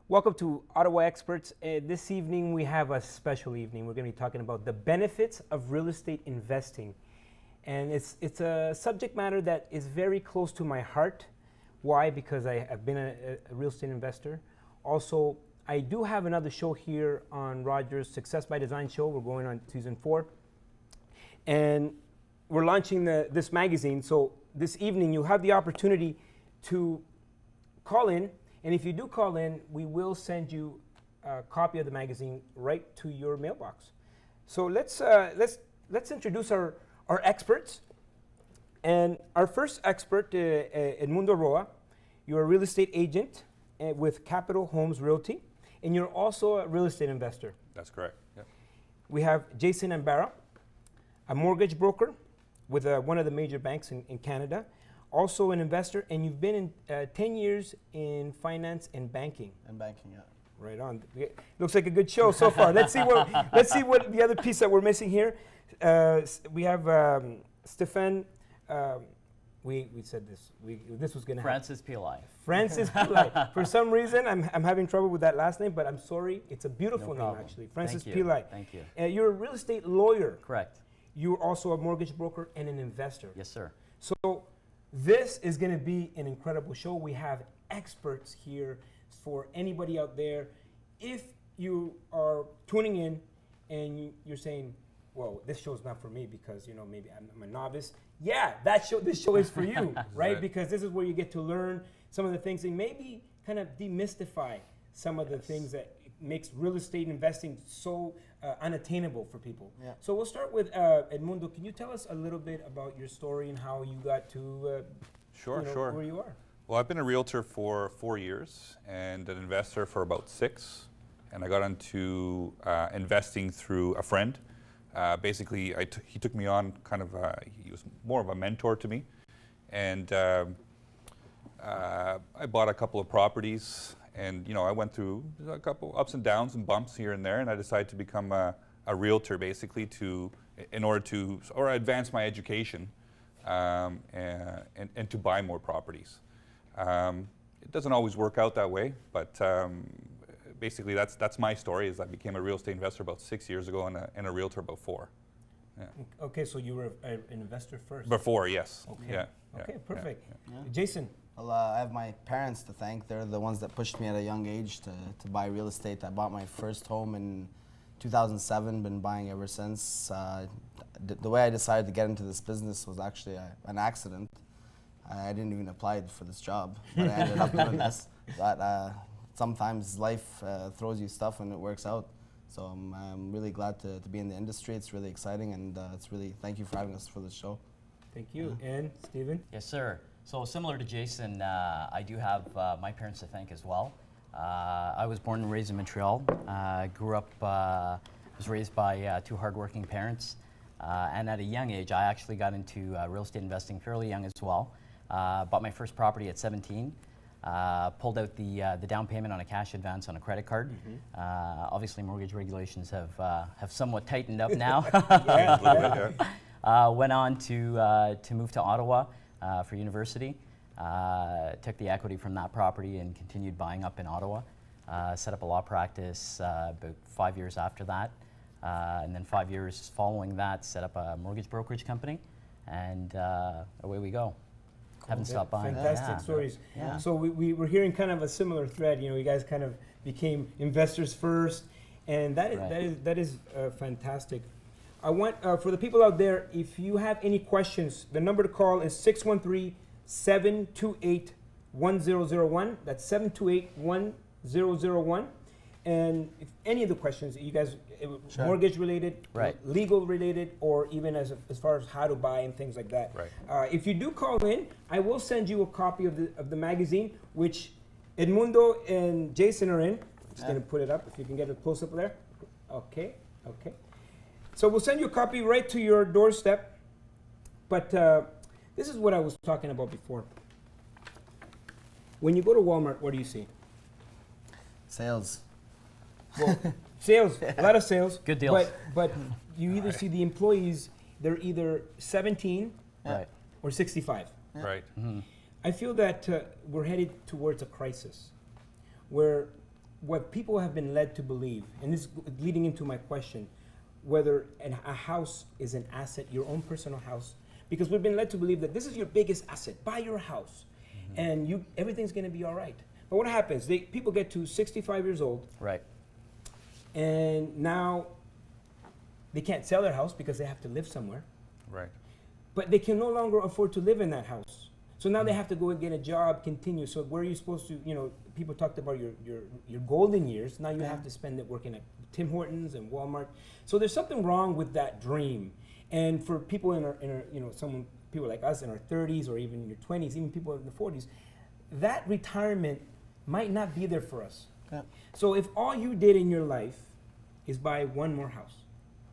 Welcome to Ottawa Experts. This evening we have a special evening. We're going to be talking about the benefits of real estate investing. And it's a subject matter that is very close to my heart. Why? Because I've been a real estate investor. Also, I do have another show here on Rogers, Success by Design show. We're going on season 4. And we're launching this magazine. So this evening you'll have the opportunity to call in. And if you do call in, we will send you a copy of the magazine right to your mailbox. So let's introduce our experts. And our first expert, Edmundo Roa. You're a real estate agent with Capital Homes Realty, and you're also a real estate investor. That's correct. Yeah. We have Jason Anbara, a mortgage broker with one of the major banks in Canada. Also an investor, and you've been in 10 years in finance and banking. And banking, yeah. Right on. Looks like a good show so far. Let's see what the other piece that we're missing here. We have Stefan. We said this. This was going to happen. Francis Pillai. Francis Pillai. For some reason, I'm having trouble with that last name, but I'm sorry. It's a beautiful name, problem. actually. Francis Thank you. Pillai. Thank you. You're a real estate lawyer. Correct. You're also a mortgage broker and an investor. Yes, sir. So this is going to be an incredible show. We have experts here for anybody out there. If you are tuning in and you're saying, well, this show's not for me because, maybe I'm a novice. Yeah, this show is for you, right? Because this is where you get to learn some of the things and maybe kind of demystify some of the things that makes real estate investing so unattainable for people. Yeah. So we'll start with Edmundo. Can you tell us a little bit about your story and how you got to Sure. where you are? Well, I've been a realtor for 4 years and an investor for about 6. And I got into investing through a friend. Basically, he took me on kind of, he was more of a mentor to me. And I bought a couple of properties. And I went through a couple ups and downs and bumps here and there, and I decided to become a realtor basically in order to advance my education and to buy more properties. It doesn't always work out that way, but basically that's my story. Is I became a real estate investor about 6 years ago and a realtor about 4. Yeah. Okay, so you were an investor first. Before, yes. Okay. Yeah. Okay, perfect. Yeah. Jason. Well, I have my parents to thank. They're the ones that pushed me at a young age to buy real estate. I bought my first home in 2007, been buying ever since. The way I decided to get into this business was actually an accident. I didn't even apply for this job, but I ended up doing this. But sometimes life throws you stuff and it works out. So I'm really glad to be in the industry. It's really exciting, and thank you for having us for this show. Thank you. And Stephen? Yes, sir. So similar to Jason, I do have my parents to thank as well. I was born and raised in Montreal. Grew up, was raised by 2 hardworking parents. And at a young age, I actually got into real estate investing fairly young as well. Bought my first property at 17. Pulled out the down payment on a cash advance on a credit card. Mm-hmm. Obviously, mortgage regulations have somewhat tightened up now. Went on to move to Ottawa for university. Took the equity from that property and continued buying up in Ottawa. Set up a law practice about 5 years after that. And then 5 years following that, set up a mortgage brokerage company. And away we go. Haven't stopped buying. Fantastic stories. Yeah. So we were hearing kind of a similar thread. You guys kind of became investors first, and that is fantastic. I want for the people out there, if you have any questions, the number to call is 613-728-1001. That's 728-1001. And if any of the questions that you guys, Sure. mortgage related, Right. legal related, or even as far as how to buy and things like that. Right. If you do call in, I will send you a copy of the magazine, which Edmundo and Jason are in. Just gonna put it up if you can get a close up there. Okay. So we'll send you a copy right to your doorstep. But this is what I was talking about before. When you go to Walmart, what do you see? Sales. Well, sales, a lot of sales. Good deals. But you either see the employees, they're either 17 Right. or 65. Right. I feel that we're headed towards a crisis where what people have been led to believe, and this is leading into my question, whether a house is an asset, your own personal house, because we've been led to believe that this is your biggest asset. Buy your house, and everything's going to be all right. But what happens? People get to 65 years old, Right. and now they can't sell their house because they have to live somewhere. Right. But they can no longer afford to live in that house. So now they have to go and get a job, continue. So where are you supposed to, people talked about your golden years. Now you have to spend it working at Tim Hortons and Walmart. So there's something wrong with that dream. And for people in our people like us in our 30s or even in your 20s, even people in the 40s, that retirement might not be there for us. Yeah. So if all you did in your life is buy one more house,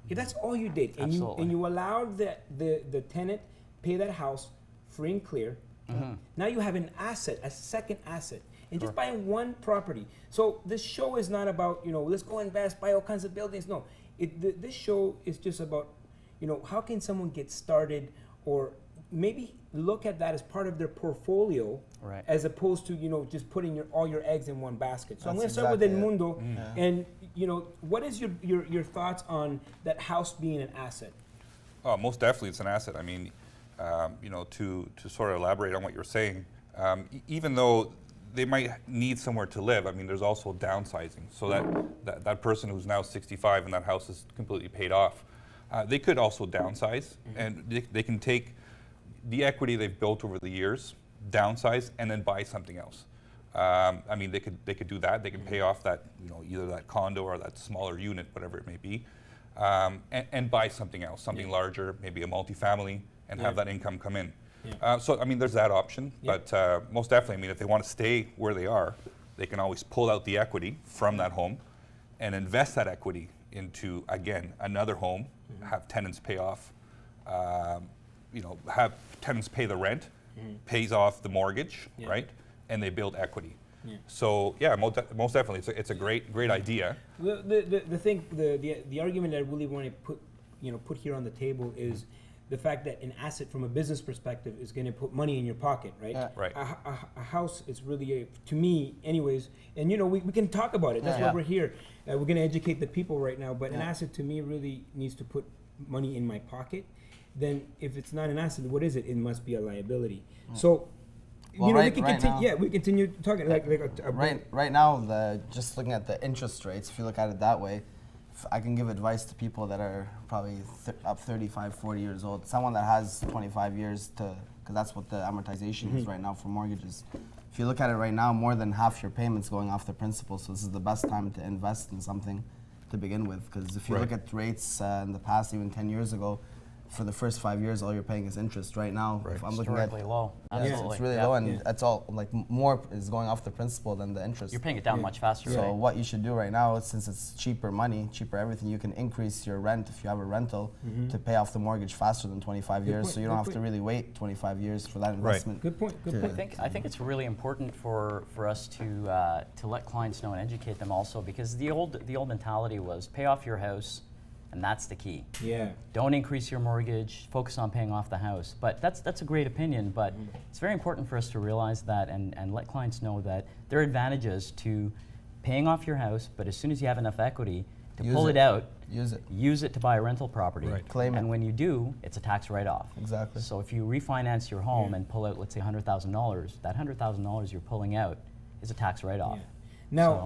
if that's all you did, and you allowed the tenant pay that house free and clear, now you have an asset, a second asset, and just buying one property. So this show is not about let's go invest, buy all kinds of buildings. No, this show is just about how can someone get started, or maybe look at that as part of their portfolio, Right. as opposed to just putting all your eggs in one basket. So I'm going That's to start with exactly it. Edmundo, and what is your thoughts on that house being an asset? Oh, most definitely, it's an asset. I mean, to sort of elaborate on what you're saying, even though they might need somewhere to live, I mean, there's also downsizing. So that person who's now 65 and that house is completely paid off, they could also downsize, and they can take the equity they've built over the years, downsize, and then buy something else. I mean, they could do that. They can pay off that, either that condo or that smaller unit, whatever it may be, and buy something else, something larger, maybe a multifamily, and have that income come in. So I mean, there's that option, but most definitely, I mean, if they want to stay where they are, they can always pull out the equity from that home and invest that equity into, again, another home, have tenants pay off, have tenants pay the rent, pays off the mortgage, right? And they build equity. So yeah, most definitely, it's a great idea. The argument that I really want to put here on the table is the fact that an asset from a business perspective is going to put money in your pocket, right? Right. A house is really, to me anyways, and we can talk about it. That's why we're here. We're going to educate the people right now, but an asset to me really needs to put money in my pocket. Then if it's not an asset, what is it? It must be a liability. So, Well, we can continue. Yeah, we continue talking Right now, just looking at the interest rates, if you look at it that way, I can give advice to people that are probably up 35, 40 years old. Someone that has 25 years because that's what the amortization is right now for mortgages. If you look at it right now, more than half your payments going off the principal. So this is the best time to invest in something to begin with. Because if you look at rates in the past, even 10 years ago, for the first 5 years, all you're paying is interest. Right now, if I'm looking at low. Yeah, it's really low, and that's all. Like more is going off the principal than the interest. You're paying it down much faster. So right? what you should do right now, since it's cheaper money, cheaper everything, you can increase your rent if you have a rental to pay off the mortgage faster than 25 years. point, So you don't have to really wait 25 years for that Right. investment. Good point. Good point. I think it's really important for us to let clients know and educate them also, because the old mentality was pay off your house, and that's the key. Yeah. Don't increase your mortgage, focus on paying off the house. But that's a great opinion, but it's very important for us to realize that and let clients know that there are advantages to paying off your house, but as soon as you have enough equity to pull it out, use it to buy a rental property. Right. Claim it. And when you do, it's a tax write-off. Exactly. So if you refinance your home and pull out, let's say $100,000, that $100,000 you're pulling out is a tax write-off. Yeah.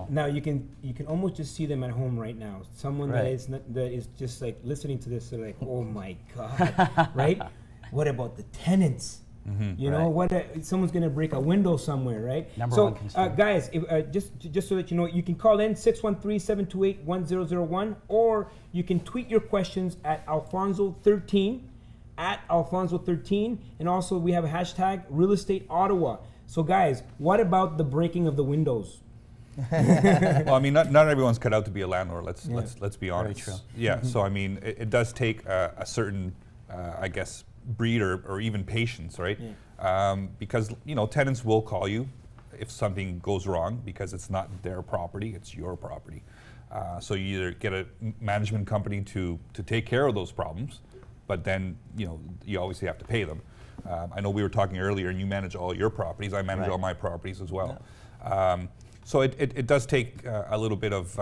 Now you can almost just see them at home right now. Someone Right. that is just like listening to this, they're like, oh my God, right? What about the tenants? You know, someone's gonna break a window somewhere, right? Number one concern. Guys, just so that you know, you can call in 613-728-1001, or you can tweet your questions at Alfonso13, and also we have a hashtag Real Estate Ottawa. So guys, what about the breaking of the windows? Well, I mean, not everyone's cut out to be a landlord. Let's be honest. true. Yeah. So I mean, it does take a certain, I guess, breed or even patience, right? Because tenants will call you if something goes wrong because it's not their property, it's your property. So you either get a management company to take care of those problems, but then you obviously have to pay them. I know we were talking earlier, and you manage all your properties. I manage all my properties as well. So it does take a little bit of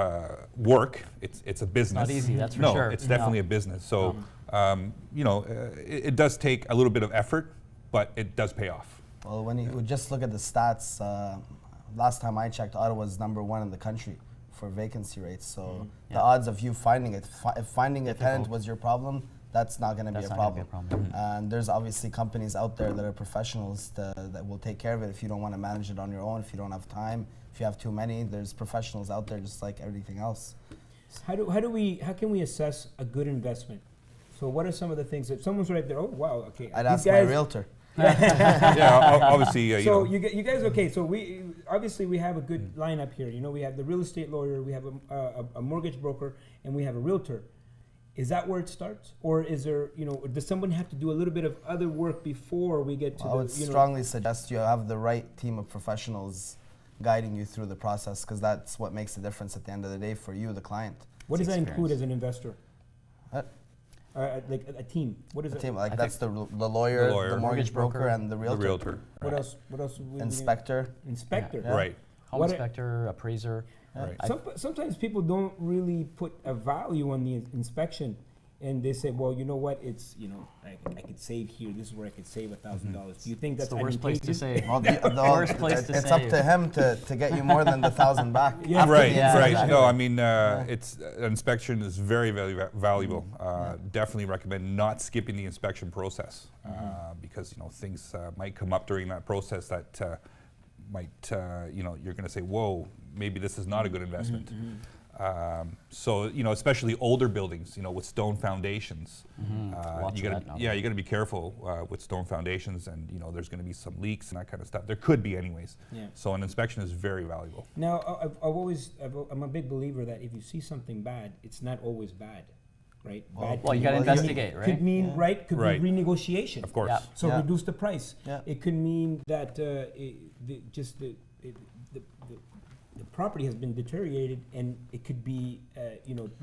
work. It's a business. not easy, that's for no, sure. it's definitely a business. So it does take a little bit of effort, but it does pay off. Well, when you would just look at the stats, last time I checked, Ottawa was #1 in the country for vacancy rates. So the odds of you finding it, if finding a tenant was your problem, that's not going to be a problem. And there's obviously companies out there that are professionals that will take care of it if you don't want to manage it on your own, if you don't have time, if you have too many. There's professionals out there just like everything else. How can we assess a good investment? So what are some of the things that someone's right there? Oh wow, okay. I'd ask my realtor. Yeah, obviously. So you guys, okay. So we obviously we have a good lineup here. You know, we have the real estate lawyer, we have a mortgage broker, and we have a realtor. Is that where it starts, or is there, does someone have to do a little bit of other work before we get to I would strongly suggest you have the right team of professionals guiding you through the process, because that's what makes the difference at the end of the day for you, the client. What does that include as an investor? What? Like a team. What is A it? team, like that's the lawyer, the mortgage broker, and the realtor. The realtor. What else? What else? Inspector. Inspector. Yeah. Right. Home inspector, appraiser. Right. Sometimes people don't really put a value on the inspection, and they say, well, you know what, it's, I could save here, this is where I could save $1,000. Do you think that's the worst place to advantageous? save. Well, Worst place to it's up save. to him to get you more than the 1,000 back. Yeah. after Right, the right. inspection. No, I mean, it's an inspection is very, very valuable. Definitely recommend not skipping the inspection process because things might come up during that process that might you're going to say, whoa, maybe this is not a good investment. So especially older buildings, with stone foundations, Watch you that got now. you got to be careful with stone foundations, and there's going to be some leaks and that kind of stuff. There could be, anyways. Yeah. So an inspection is very valuable. Now, I'm a big believer that if you see something bad, it's not always bad, right? Bad Well, you could got to mean- investigate, right? Could mean, could Right. be renegotiation. Of course. Yeah. So Yeah. reduce the price. Yeah. It could mean that the property has been deteriorated, and it could be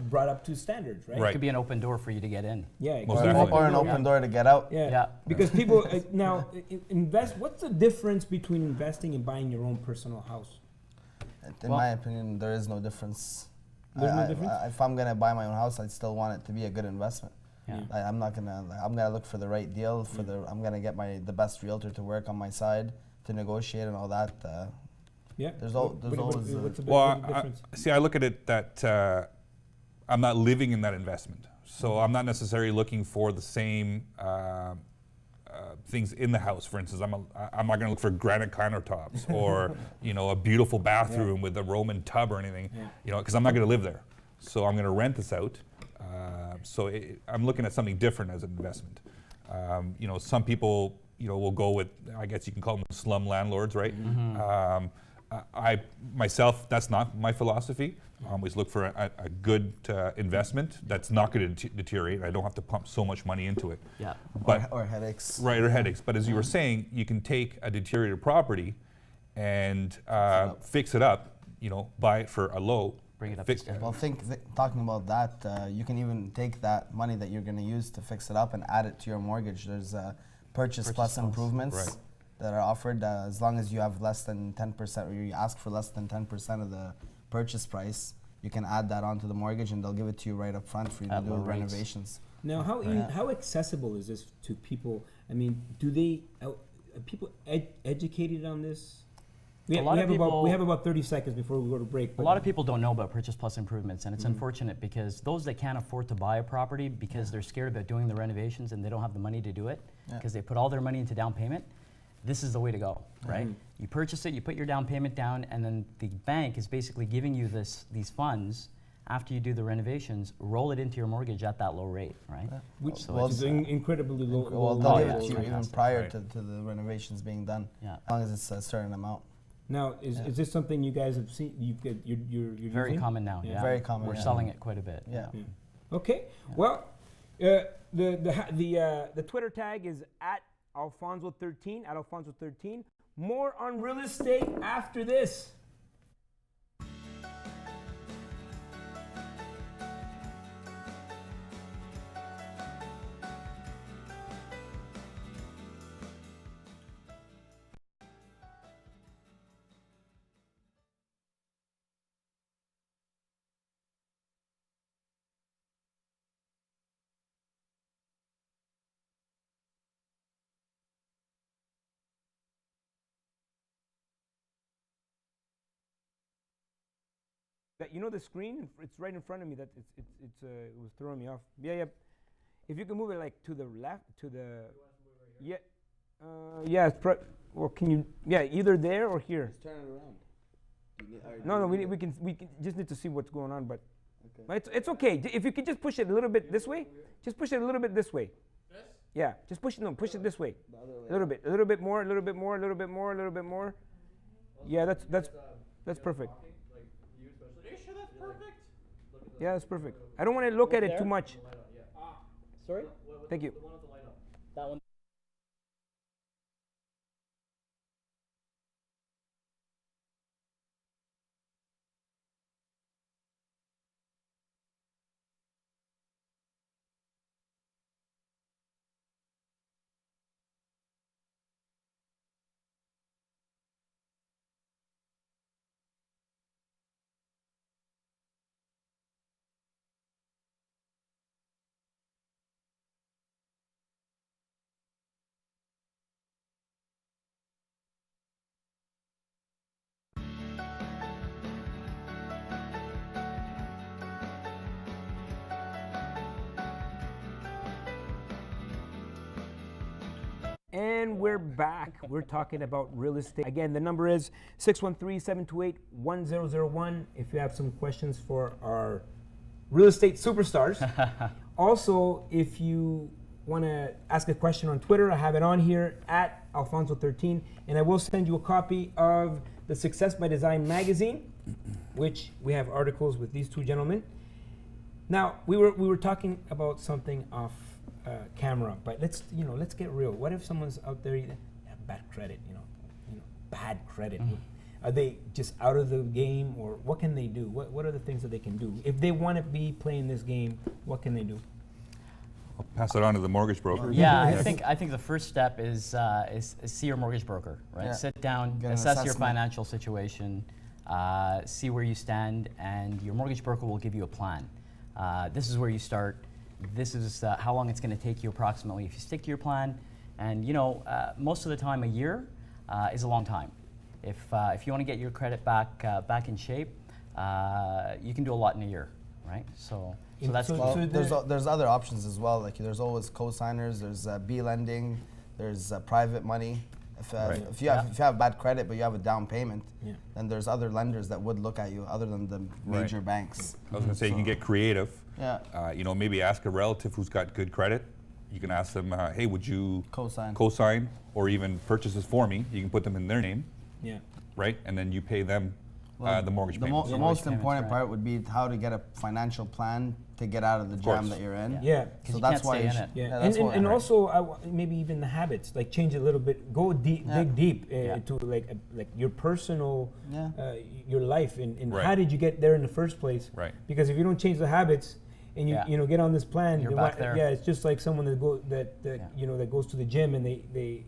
brought up to standards, right? Right. It could be an open door for you to get in. Yeah. Most exactly. definitely. Or an open door to get out. Yeah. Yeah. Because people now invest. What's the difference between investing and buying your own personal house? In my opinion, there is no difference. There's no difference? If I'm gonna buy my own house, I still want it to be a good investment. Yeah. I'm gonna look for the right deal. I'm gonna get the best realtor to work on my side to negotiate and all that. Yeah. There's always. What's the Well, difference? I look at it that I'm not living in that investment, so I'm not necessarily looking for the same things in the house. For instance, I'm not going to look for granite countertops or a beautiful bathroom with a Roman tub or anything, because I'm not going to live there. So I'm going to rent this out. I'm looking at something different as an investment. Some people will go with, I guess you can call them slum landlords, right? I myself, that's not my philosophy. I always look for a good investment that's not going to deteriorate. I don't have to pump so much money into it. Yeah. But or headaches. right, or headaches. But as you were saying, you can take a deteriorated property and fix it up. Buy it for a low. Bring it up fix- to standard. Well, talking about that, you can even take that money that you're going to use to fix it up and add it to your mortgage. There's purchase plus improvements Right. that are offered as long as you have less than 10%, or you ask for less than 10% of the purchase price. You can add that onto the mortgage, and they'll give it to you right up front for you to At do low rates. renovations. Now, how accessible is this to people? I mean, are people educated on this? We A lot of have people- about 30 seconds before we go to break. A lot of people don't know about purchase plus improvements, and it's Mm-hmm. unfortunate because those that can't afford to buy a property because they're scared about doing the renovations and they don't have the money to do it because they put all their money into down payment, this is the way to go, right? You purchase it, you put your down payment down, and then the bank is basically giving you these funds after you do the renovations, roll it into your mortgage at that low rate, right? which So is it's, incredibly low. Well, low they'll rate. give it to you even Fantastic. prior Right. to the renovations being done, Yeah. as long as it's a certain amount. Now, is this something you guys have seen? You're Very using? common now, Yeah. yeah. Very common, We're yeah. selling it quite a bit. Yeah. Okay. Well, the Twitter tag is at Alfonso13. More on real estate after this. That you know the screen, it's right in front of me. That it was throwing me off. Yeah. If you can move it like to the left, to the. Yeah. Yeah. Or can you? Yeah, either there or here. Just turn it around. No. We can just need to see what's going on, but it's okay. If you could just push it a little bit this way, just push it a little bit this way. This? Yeah, just push it. No, push it this way. The other way. A little bit more, a little bit more, a little bit more, a little bit more. Yeah, that's perfect. Are you sure that's perfect? Yeah, that's perfect. I don't want to look at it too much. Sorry? Thank you. The one with the light up. That one. And we're back. We're talking about real estate. Again, the number is 613-728-1001 if you have some questions for our real estate superstars. Also, if you want to ask a question on Twitter, I have it on here at Alfonso13, and I will send you a copy of the Success by Design magazine, which we have articles with these two gentlemen. Now, we were talking about something off camera, but let's get real. What if someone's out there have bad credit, bad credit? Are they just out of the game, or what can they do? What are the things that they can do if they want to be playing this game? What can they do? I'll pass it on to the mortgage broker. Yeah, I think the first step is see your mortgage broker, right? Yeah. Sit down, Get an assess your assessment. financial situation, see where you stand, and your mortgage broker will give you a plan. This is where you start. This is how long it's going to take you approximately if you stick to your plan. And most of the time, a year is a long time. If you want to get your credit back in shape, you can do a lot in a year, right? So that's Well, there's other options as well. Like there's always co-signers. There's B lending. There's private money. If you have bad credit but you have a down payment, then there's other lenders that would look at you other than the major banks. I was going to say you can get creative. Yeah. Maybe ask a relative who's got good credit. You can ask them, hey, would you Co-sign. or even purchase this for me? You can put them in their name, Yeah. right? And then you pay them the mortgage payments. The most important part would be how to get a financial plan to get out of the jam course. that you're in. Yeah. So you that's can't why stay you in should. it. Yeah, that's and, why- and also maybe even the habits, like change it a little bit, go deep, dig deep to like your personal, your life, and Right. how did you get there in the first place? Right. Because if you don't change the habits, and you get on this plan, You're they back there. Yeah, it's just like someone that that goes to the gym and they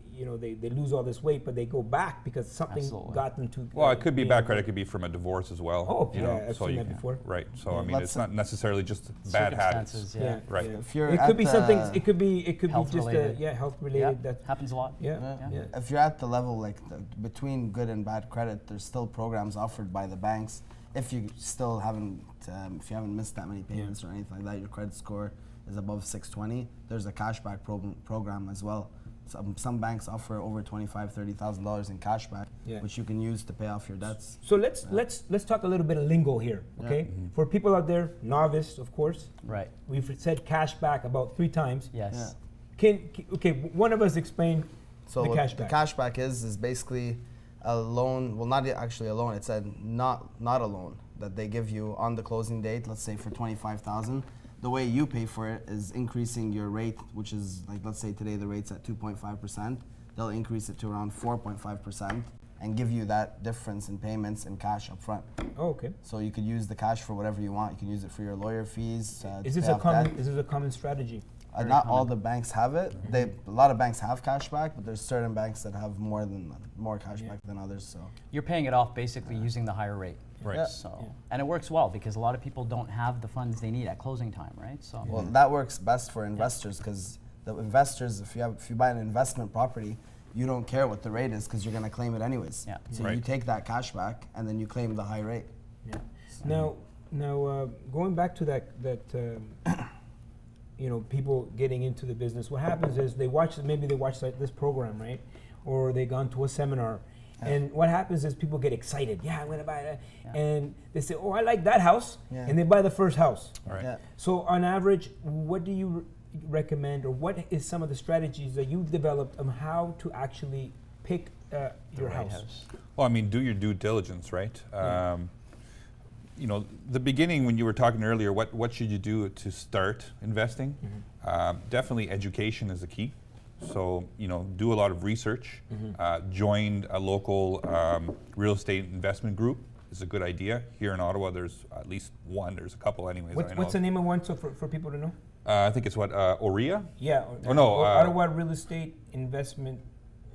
lose all this weight, but they go back because something Absolutely. got them to. Well, it could be being bad able credit. to- It could be from a divorce as well. Oh, you yeah, know, I've so seen you that before. Right. So Yeah, I mean, let's it's not necessarily just bad habits. Circumstances, Yeah. Right. Yeah. If you're It at could be something. the- It could be Health just related. health Yeah, related. That happens a lot. yeah. If you're at the level like between good and bad credit, there's still programs offered by the banks. If you still haven't, if you haven't missed that many payments or anything like that, your credit score is above 620. There's a cashback program as well. Some banks offer over $25,000-$30,000 in cashback, which you can use to pay off your debts. So let's talk a little bit of lingo here, okay? For people out there, novice, of course. Right. We've said cash back about 3 times. Yes. One of us explain So the what cash the back. cashback is basically a loan. Well, not actually a loan. It's a not a loan that they give you on the closing date. Let's say for $25,000. The way you pay for it is increasing your rate, which is like, let's say today the rate's at 2.5%. They'll increase it to around 4.5% and give you that difference in payments in cash up front. Oh, okay. So you could use the cash for whatever you want. You can use it for your lawyer fees. Is to this pay a off common? debt. Is this a common strategy? Not all the banks have it. A lot of banks have cashback, but there's certain banks that have more cashback than others. So You're paying it off basically using the higher rate. Right. Yeah. So, and it works well because a lot of people don't have the funds they need at closing time, right? So, well, that works best for investors because the investors, if you buy an investment property, you don't care what the rate is because you're going to claim it anyways. Yeah. So Right. you take that cash back and then you claim the high rate. Yeah. Now, going back to that people getting into the business. What happens is maybe they watch this program, right, or they gone to a seminar, and what happens is people get excited. Yeah, I'm going to buy that, and they say, "Oh, I like that house," and they buy the first house. All right. Yeah. So, on average, what do you recommend, or what is some of the strategies that you've developed on how to actually pick your Right house? Well, I mean, do your due diligence, right? The beginning when you were talking earlier, what should you do to start investing? Definitely education is the key. So, do a lot of research. Join a local real estate investment group is a good idea. Here in Ottawa, there's at least one. There's a couple anyways. What's the name of one, so for people to know? I think it's OREA Yeah. Ottawa Real Estate Investment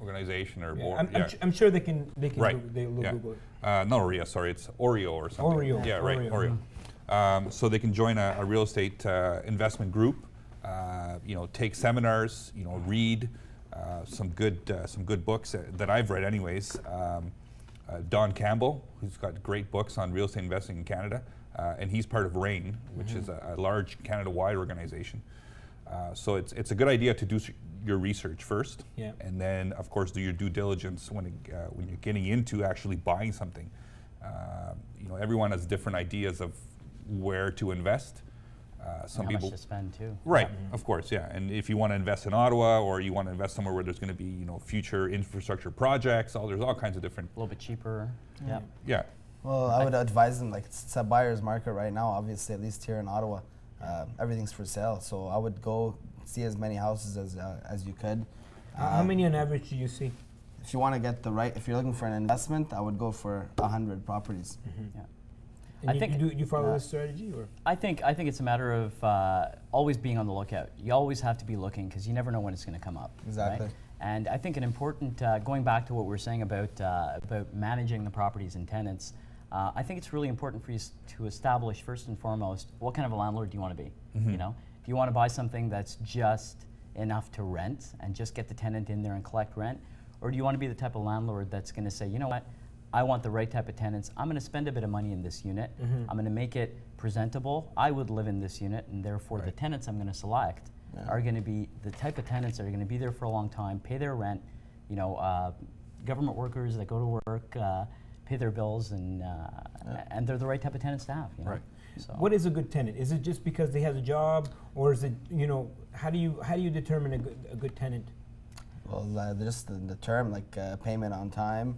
organization or Yeah, board. I'm sure they can Right. they'll Google it. Not OREA, sorry, it's Oreo or something. Oreo. Yeah, right, Oreo. Oreo. So they can join a real estate investment group. Take seminars. Read some good books that I've read, anyways. Don Campbell, who's got great books on real estate investing in Canada, and he's part of RAIN, which is a large Canada-wide organization. So it's a good idea to do your research first, and then of course do your due diligence when you're getting into actually buying something. Everyone has different ideas of where to invest. Some how people much to spend too. Right, of course, yeah. And if you want to invest in Ottawa, or you want to invest somewhere where there's going to be future infrastructure projects, there's all kinds of different. A little bit cheaper. Yeah. Yeah. Well, I would advise them, like, it's a buyer's market right now, obviously, at least here in Ottawa. Everything's for sale, so I would go see as many houses as you could. How many on average do you see? If you want to get if you're looking for an investment, I would go for 100 properties. Yeah. And I think you follow this strategy, or? I think it's a matter of always being on the lookout. You always have to be looking because you never know when it's going to come up. Exactly. Right? And I think an important going back to what we were saying about managing the properties and tenants. I think it's really important for you to establish first and foremost what kind of a landlord do you want to be. If you want to buy something that's just enough to rent and just get the tenant in there and collect rent, or do you want to be the type of landlord that's going to say, you know what, I want the right type of tenants. I'm going to spend a bit of money in this unit. I'm going to make it presentable. I would live in this unit, and therefore the tenants I'm going to select are going to be the type of tenants that are going to be there for a long time, pay their rent. Government workers that go to work, pay their bills, and they're the right type of tenants to have. Right. So. What is a good tenant? Is it just because they have a job, or is it how do you determine a good tenant? Well, just the term, like payment on time.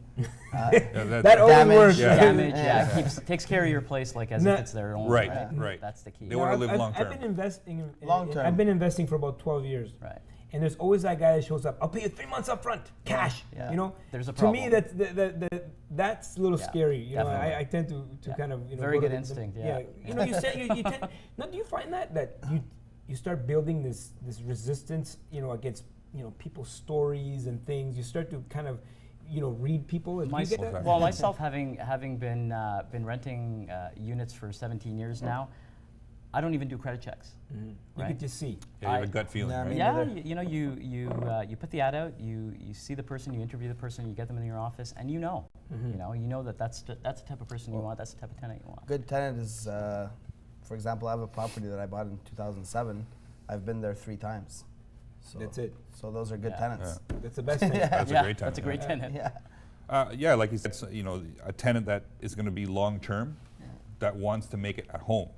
That always damage. works. Yeah. Damage, takes care of your place like as if it's their own. Right, Right. right. That's the key. They want to live long I've term. been investing. Long term. I've been investing for about 12 years. Right. And there's always that guy that shows up. I'll pay you 3 months up front, cash. Yeah. There's a To me, problem. that's a little scary. definitely. I tend to kind of Very go to good the- instinct, Yeah. yeah. You said you tend. Now, do you find that you start building this resistance, against people's stories and things? You start to kind of read people. And do you get that? Well, myself having been renting units for 17 years now, I don't even do credit checks. You Right? could just see. Yeah, you have a gut feeling, Yeah, I right? mean, Yeah, neither. you put the ad out, you see the person, you interview the person, you get them in your office, and you know that's the type of person you want, that's the type of tenant you want. Good tenant is, for example, I have a property that I bought in 2007. I've been there 3 times. So That's it. So those are good Yeah. tenants. That's the best thing. That's a great tenant. That's a great tenant. Yeah. Like you said, a tenant that is going to be long term, that wants to make it at home.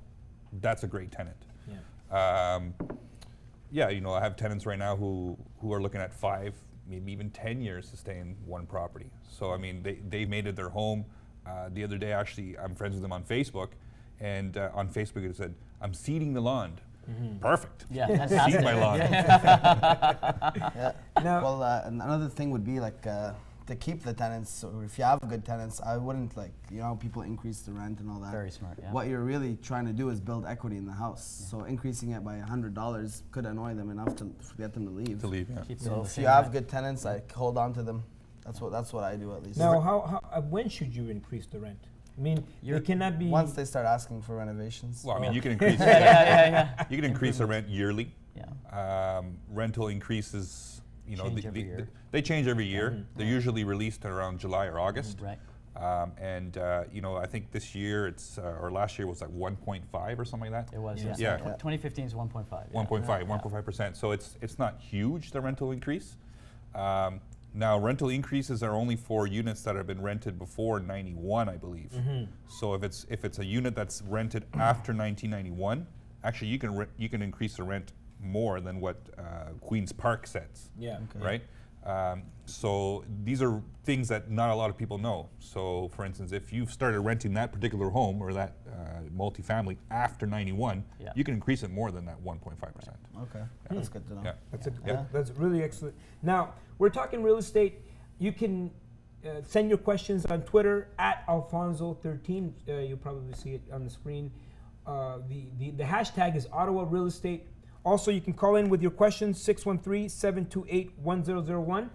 That's a great tenant. Yeah. I have tenants right now who are looking at 5, maybe even 10 years to stay in one property. So, I mean, they made it their home. The other day, actually, I'm friends with them on Facebook, and on Facebook it said, "I'm seeding the lawn." Perfect. Yeah, Seed fantastic. my lawn. Yeah. Now- Well, another thing would be like to keep the tenants. Or if you have good tenants, I wouldn't people increase the rent and all that. Very smart, yeah. What you're really trying to do is build equity in the house. So increasing it by $100 could annoy them enough to get them to leave. To leave, yeah. Keep So the if same you have rent. good tenants, I hold on to them. That's what I do at least. Now, when should you increase the rent? I mean, it cannot be Once they start asking for renovations. Well, I mean, you can increase. Yeah. You can increase the rent yearly. Yeah. Rental increases. Change every year. They change every year. They're usually released around July or August. Right. I think this year or last year was like 1.5 or something like that. It was, Yeah. 2015 is 1.5. 1.5%. So it's not huge, the rental increase. Now, rental increases are only for units that have been rented before 91, I believe. So if it's a unit that's rented after 1991, actually you can increase the rent more than what Queen's Park sets. Yeah. Right? So these are things that not a lot of people know. So for instance, if you've started renting that particular home or that multifamily after 91, Yeah. you can increase it more than that 1.5%. Okay, that's good to know. Yeah. That's really excellent. Now, we're talking real estate. You can send your questions on Twitter at Alfonso13. You'll probably see it on the screen. The hashtag is Ottawa Real Estate. Also, you can call in with your questions, 613-728-1001,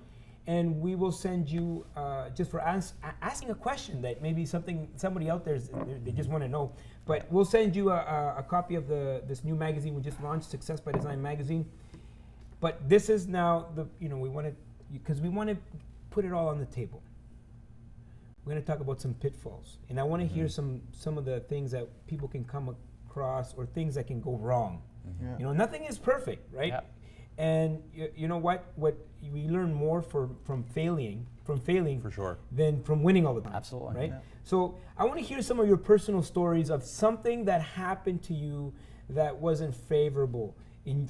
and we will send you, just for asking a question that maybe somebody out there, they just want to know. But we'll send you a copy of this new magazine we just launched, Success by Design magazine. But this is now we want to put it all on the table. We're going to talk about some pitfalls, and I want to hear some of the things that people can come across or things that can go wrong. Yeah. Nothing is perfect, right? Yeah. And you know what we learn more from failing For sure. than from winning all the time. Absolutely. Right? Yeah. So I want to hear some of your personal stories of something that happened to you that wasn't favorable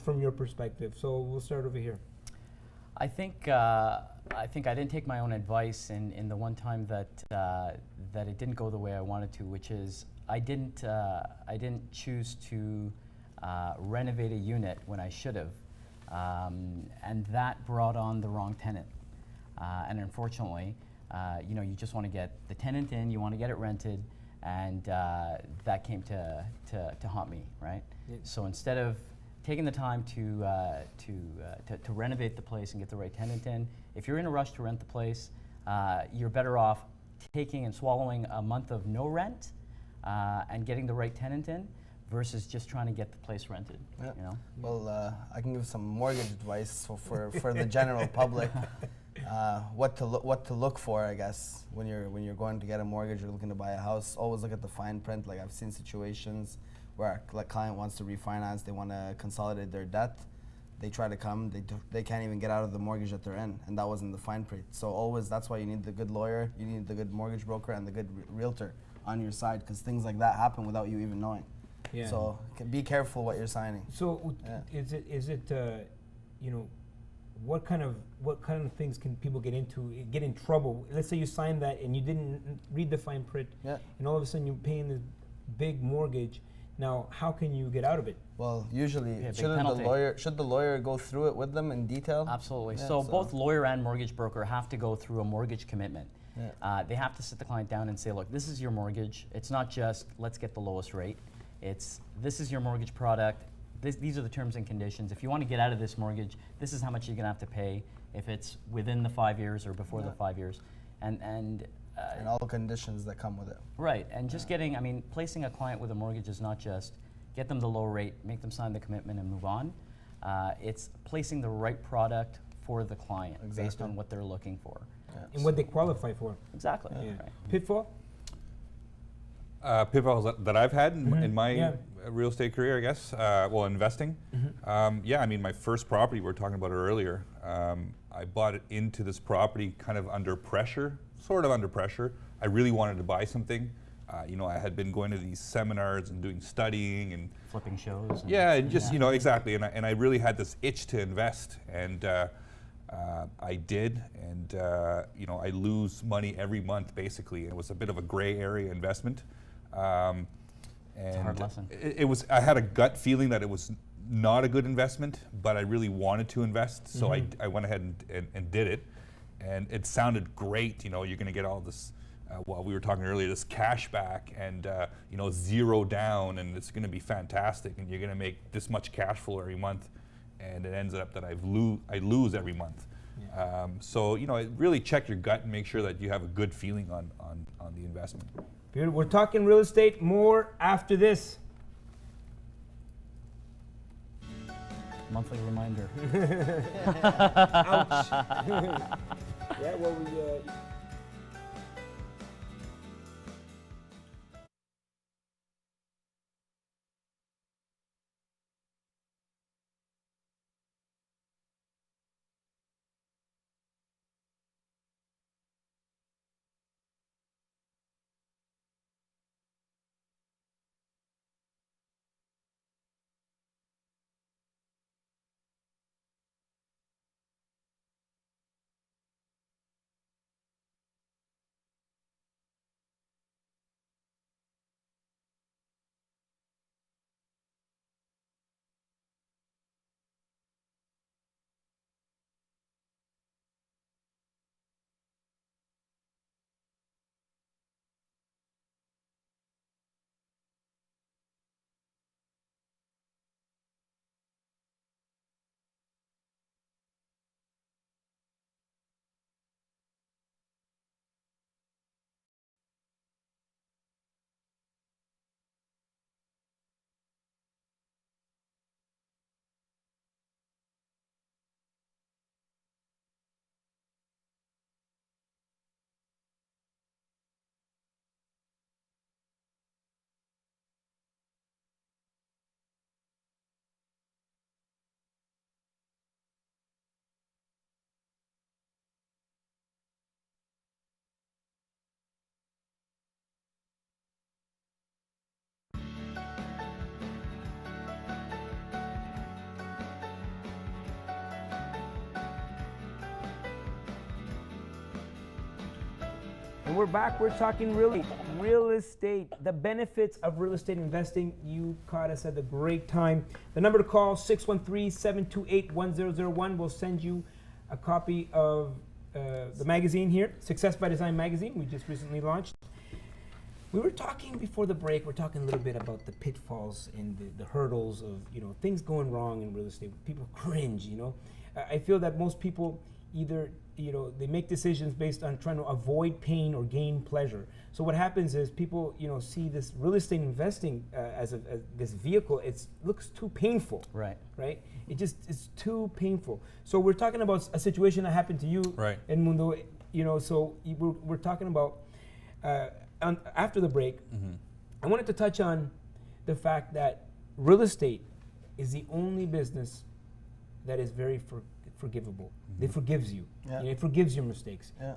from your perspective. So we'll start over here. I think I didn't take my own advice in the one time that it didn't go the way I wanted to, which is I didn't choose to renovate a unit when I should have, and that brought on the wrong tenant. And unfortunately, you just want to get the tenant in, you want to get it rented, and that came to haunt me, right? Yeah. So instead of taking the time to renovate the place and get the right tenant in, if you're in a rush to rent the place, you're better off taking and swallowing a month of no rent and getting the right tenant in versus just trying to get the place rented. Yeah. You know? Well, I can give some mortgage advice for the general public. What to look for, I guess, when you're going to get a mortgage or looking to buy a house. Always look at the fine print. Like I've seen situations where a client wants to refinance, they want to consolidate their debt. They try to come, they can't even get out of the mortgage that they're in, and that wasn't the fine print. So always, that's why you need the good lawyer, you need the good mortgage broker, and the good realtor on your side, because things like that happen without you even knowing. Yeah. So be careful what you're signing. So is it what kind of things can people get in trouble? Let's say you signed that and you didn't read the fine print, Yeah. and all of a sudden you're paying this big mortgage. Now, how can you get out of it? Well, usually, Yeah, big should penalty. the lawyer go through it with them in detail? Absolutely. Yeah, So both lawyer and mortgage broker have to go through a mortgage commitment. Yeah. They have to sit the client down and say, look, this is your mortgage. It's not just let's get the lowest rate. It's this is your mortgage product. These are the terms and conditions. If you want to get out of this mortgage, this is how much you're going to have to pay if it's within the 5 years or before the 5 years. And all the conditions that come with it. Right, and just placing a client with a mortgage is not just get them the low rate, make them sign the commitment and move on. It's placing the right product for the client based Exactly. on what they're looking for. Yeah. And what they qualify for? Exactly. Yeah. Right. Pitfall? Pitfalls that I've had in my Yeah. real estate career, I guess. Well, investing. My first property, we were talking about it earlier. I bought it into this property kind of under pressure, sort of under pressure. I really wanted to buy something. I had been going to these seminars and doing studying and Flipping shows. And yeah, and just exactly. And I really had this itch to invest, and I did, and I lose money every month basically. It was a bit of a gray area investment. And It's a hard lesson. It was. I had a gut feeling that it was not a good investment, but I really wanted to invest, so I went ahead and did it, and it sounded great. You're going to get all this. We were talking earlier, this cash back and 0 down, and it's going to be fantastic, and you're going to make this much cash flow every month, and it ends up that I lose every month. Yeah. So really check your gut and make sure that you have a good feeling on the investment. Beautiful. We're talking real estate more after this. Monthly reminder. Ouch. Yeah, well, And we're back. We're talking real estate, the benefits of real estate investing. You caught us at a great time. The number to call, 613-728-1001. We'll send you a copy of the magazine here, Success by Design magazine. We just recently launched. We were talking before the break. We're talking a little bit about the pitfalls and the hurdles of things going wrong in real estate. People cringe. I feel that most people either they make decisions based on trying to avoid pain or gain pleasure. So what happens is people see this real estate investing as this vehicle. It looks too painful. Right. It's too painful. So we're talking about a situation that happened to you, Right. Edmundo. So we're talking about after the break. I wanted to touch on the fact that real estate is the only business that is very forgivable. It forgives you. Yeah. It forgives your mistakes Yeah.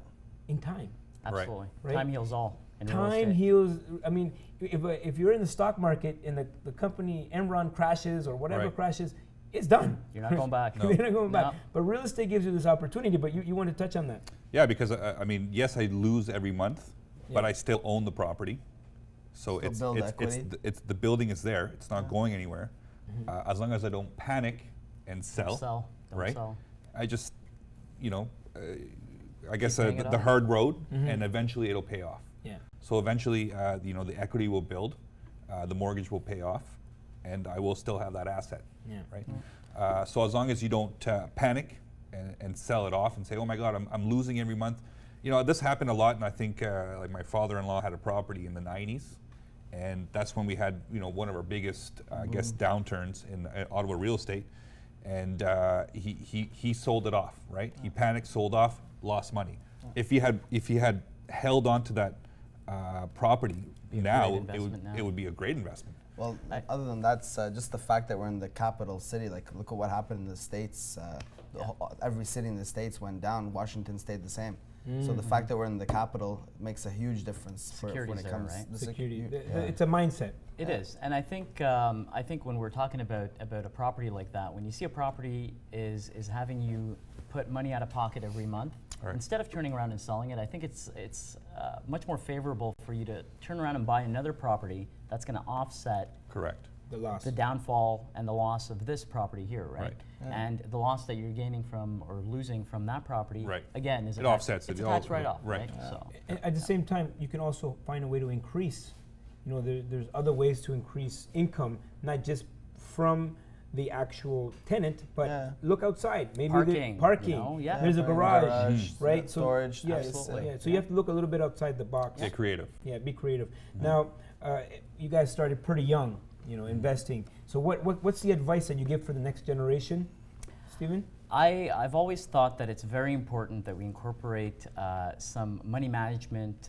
in time. Absolutely. Right. Time heals all. In real Time estate. heals. I mean, if you're in the stock market and the company Enron crashes or whatever Right. crashes, it's done. You're not going back. No. You're not going back. No. But real estate gives you this opportunity. But you want to touch on that? Yeah, because I mean, yes, I lose every month, but Yeah. I still own the property. So Still it's build it's, equity. it's the building is there. It's not going anywhere. As long as I don't panic and sell. Don't sell. Don't right? sell. I just, I guess paying it the off. hard road, and eventually it'll pay off. Yeah. So eventually, the equity will build, the mortgage will pay off, and I will still have that asset. Yeah. Right. So as long as you don't panic and sell it off and say, oh my God, I'm losing every month. This happened a lot, and I think like my father-in-law had a property in the 90s, and that's when we had one of our biggest, I guess, downturns in Ottawa real estate, and he sold it off. Right. He panicked, sold off, lost money. If he had held on to that property Be a now, great investment now. it would be a great investment. Well, other than that, just the fact that we're in the capital city, like look at what happened in the States. Every city in the States went down. Washington stayed the same. So the fact that we're in the capital makes a huge difference when Security's it there, comes right? the Security. yeah. It's a mindset. It is, and I think when we're talking about a property like that, when you see a property is having you put money out of pocket every month, Right. instead of turning around and selling it, I think it's much more favorable for you to turn around and buy another property that's going to offset Correct. The loss. the downfall and the loss of this property here, right? Right. And the loss that you're gaining from or losing from that property, Right. again, is It a tax, offsets it's it. a tax Oh, write-off, right. right? So. At the same time, you can also find a way to increase. There's other ways to increase income, not just from the actual tenant, but Yeah. look outside. Maybe Parking, parking. you know, yeah. There's a Parking, garage, right? yeah, storage, yes, absolutely. yeah. So you have to look a little bit outside the box. Get creative. Yeah, be creative. Now, you guys started pretty young, investing. So what's the advice that you give for the next generation, Stephen? I've always thought that it's very important that we incorporate some money management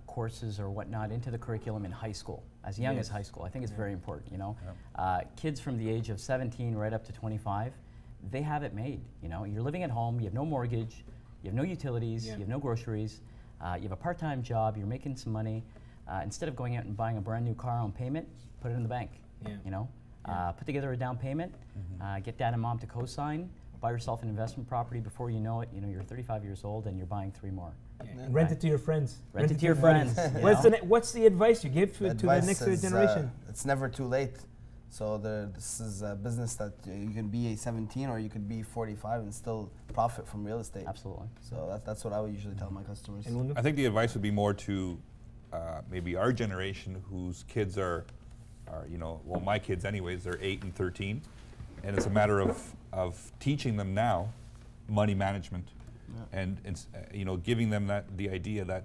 courses or whatnot into the curriculum in high school, as young as high school. I think it's very important, Kids from the age of 17 right up to 25, they have it made, You're living at home, you have no mortgage, you have no utilities, Yeah. you have no groceries, you have a part-time job, you're making some money. Instead of going out and buying a brand new car on payment, put it in the bank, Yeah. Put together a down payment, get dad and mom to co-sign, buy yourself an investment property. Before you know it, you're 35 years old and you're buying 3 more. Yeah. Rent it to your friends. Rent it to your friends, buddies. you What's the advice you give to the Advice next is, generation? it's never too late. So this is a business that you can be 17 or you could be 45 and still profit from real estate. Absolutely. So that's what I would usually tell my customers. Edmundo? I think the advice would be more to maybe our generation whose kids are well, my kids anyways, they're 8 and 13. And it's a matter of teaching them now money management and giving them the idea that